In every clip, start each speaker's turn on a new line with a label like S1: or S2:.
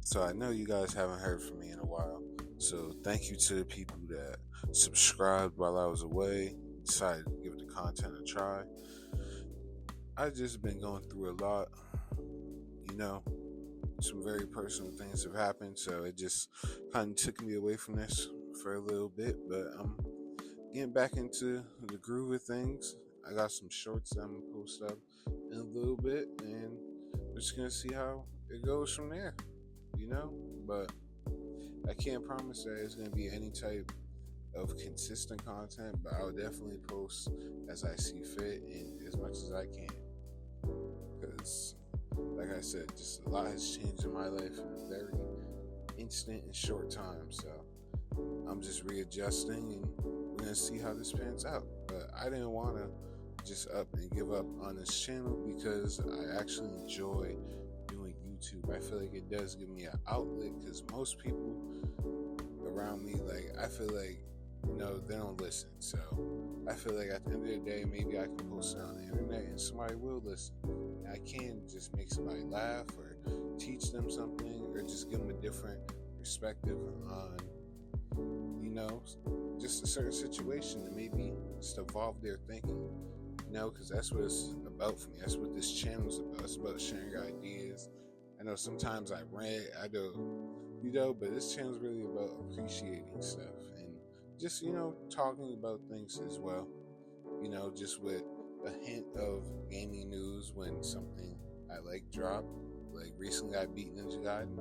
S1: So I know you guys haven't heard from me in a while. So thank you to the people that subscribed while I was away, decided to give the content a try. I just been going through a lot, you know, some very personal things have happened, so it just kind of took me away from this for a little bit, but I'm getting back into the groove of things. I got some shorts that I'm gonna post up in a little bit, and we're just gonna see how it goes from there, But I can't promise that it's gonna be any type of consistent content, but I'll definitely post as I see fit and as much as I can. Because, like I said, just a lot has changed in my life in a very instant and short time. So I'm just readjusting and we're gonna see how this pans out. But I didn't want to just up and give up on this channel because I actually enjoy doing YouTube. I feel like it does give me an outlet because most people around me, like, I feel like, they don't listen. So I feel like at the end of the day, maybe I can post it on the internet and somebody will listen. And I can just make somebody laugh or teach them something or just give them a different perspective on, just a certain situation and maybe just evolve their thinking, because that's what it's about for me. That's what this channel is about. It's about sharing ideas. I know sometimes I rant, I do, but this channel is really about appreciating stuff and just, talking about things as well, just with a hint of gaming news when something I like dropped. Like recently I beat Ninja Gaiden.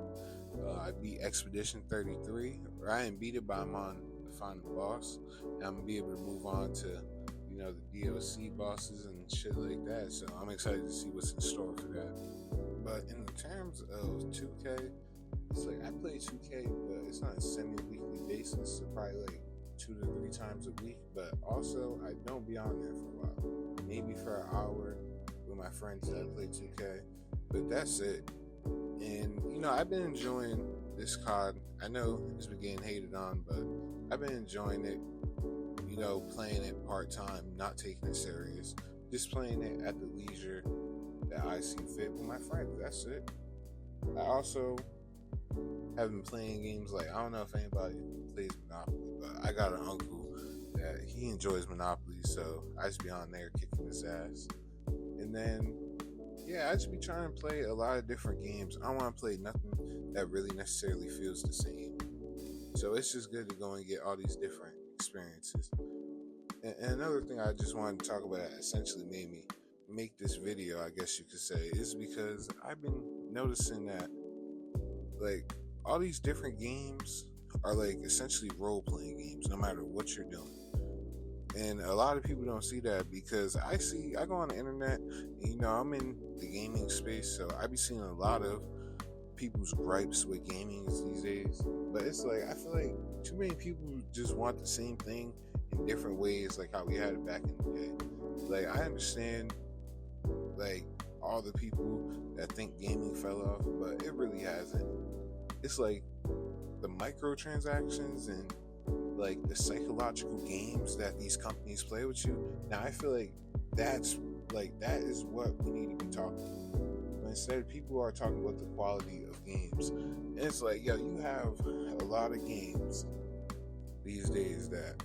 S1: I beat Expedition 33. Or I didn't beat it, but I'm on the final boss. And I'm going to be able to move on to, the DLC bosses and shit like that. So I'm excited to see what's in store for that. But in terms of 2K, it's like I play 2K, but it's not a semi-weekly basis. So probably like 2 to 3 times a week. But also, I don't be on there for a while. Maybe for an hour with my friends that play 2K. But that's it. And, I've been enjoying this COD. I know it's been getting hated on, but I've been enjoying it, playing it part-time, not taking it serious. Just playing it at the leisure that I see fit with my friends. That's it. I also have been playing games like, I don't know if anybody plays Monopoly, but I got an uncle that he enjoys Monopoly, so I just be on there kicking his ass. And then I just be trying to play a lot of different games. I don't want to play nothing that really necessarily feels the same. So it's just good to go and get all these different experiences. And another thing I just wanted to talk about that essentially made me make this video, I guess you could say, is because I've been noticing that, like, all these different games are, like, essentially role-playing games, no matter what you're doing. And a lot of people don't see that because I go on the internet and, I'm in the gaming space, so I be seeing a lot of people's gripes with gaming these days. But it's like, I feel like too many people just want the same thing in different ways, like how we had it back in the day. Like, I understand, like, all the people that think gaming fell off, but it really hasn't. It's like the microtransactions and like the psychological games that these companies play with you. Now I feel like that is what we need to be talking about. But instead, people are talking about the quality of games. And it's like, you have a lot of games these days that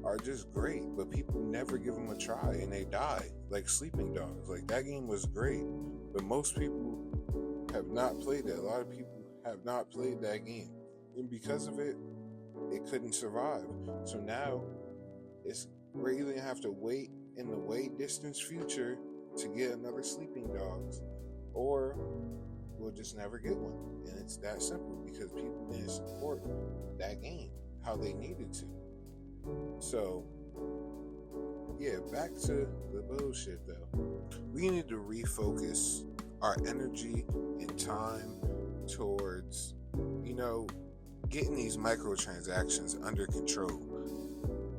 S1: are just great, but people never give them a try and they die. Like Sleeping Dogs. Like, that game was great, but most people have not played it. A lot of people have not played that game. And because of it couldn't survive. So now we're either gonna have to wait in the way distance future to get another Sleeping Dogs, or we'll just never get one. And it's that simple because people didn't support that game how they needed to. So back to the bullshit though. We need to refocus our energy and time towards, getting these microtransactions under control,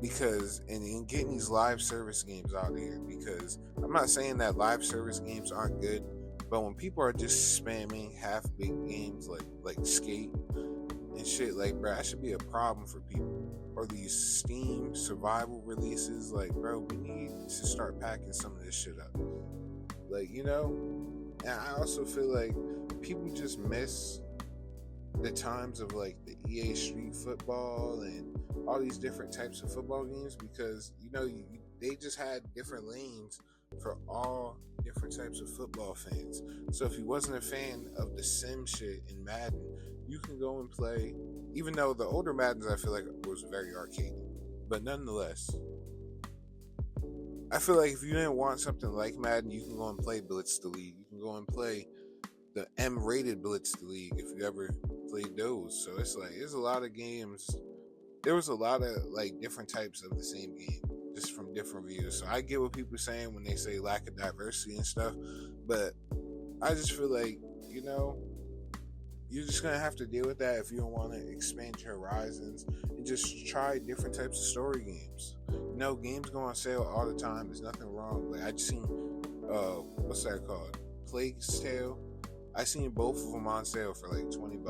S1: because and getting these live service games out here, because I'm not saying that live service games aren't good, but when people are just spamming half-baked games like Skate and shit, like, bro, that should be a problem for people. Or these Steam survival releases, like, bro, we need to start packing some of this shit up, like, and I also feel like people just miss the times of like the EA Street Football and all these different types of football games, because they just had different lanes for all different types of football fans. So if you wasn't a fan of the sim shit in Madden, you can go and play. Even though the older Maddens, I feel like, was very arcadey, but nonetheless, I feel like if you didn't want something like Madden, you can go and play Blitz the League. You can go and play the M-rated Blitz the League if you ever played those. So it's like there's a lot of games. There was a lot of like different types of the same game, just from different views. So I get what people are saying when they say lack of diversity and stuff, but I just feel like you're just gonna have to deal with that if you don't want to expand your horizons and just try different types of story games. Games go on sale all the time. There's nothing wrong. Like I just seen, what's that called? Plague's Tale. I seen both of them on sale for like $20,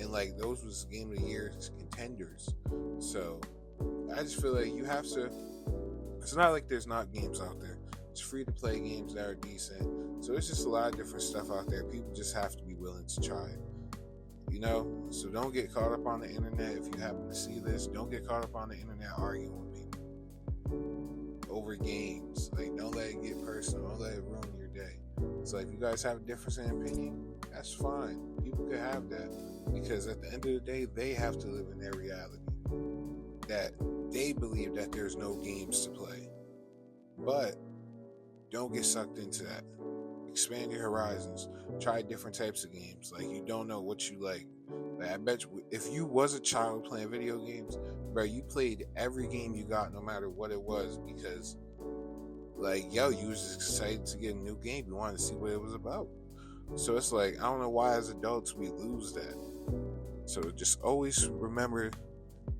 S1: and like those was Game of the Year contenders. So I just feel like you have to. It's not like there's not games out there. It's free to play games that are decent. So there's just a lot of different stuff out there. People just have to be willing to try it. So don't get caught up on the internet. If you happen to see this, don't get caught up on the internet arguing with people over games. Like, don't let it get personal. Don't let it ruin your day. So if you guys have a difference in opinion, that's fine. People could have that, because at the end of the day, they have to live in their reality that they believe that there's no games to play. But don't get sucked into that. Expand your horizons. Try different types of games. Like, you don't know what you like. Like, I bet you, if you was a child playing video games, bro, you played every game you got, no matter what it was, because, like, you was excited to get a new game. You wanted to see what it was about. So it's like, I don't know why as adults we lose that. So just always remember,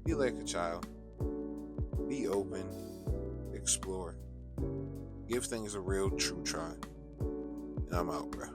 S1: be like a child. Be open. Explore. Give things a real, true try. And I'm out, bro.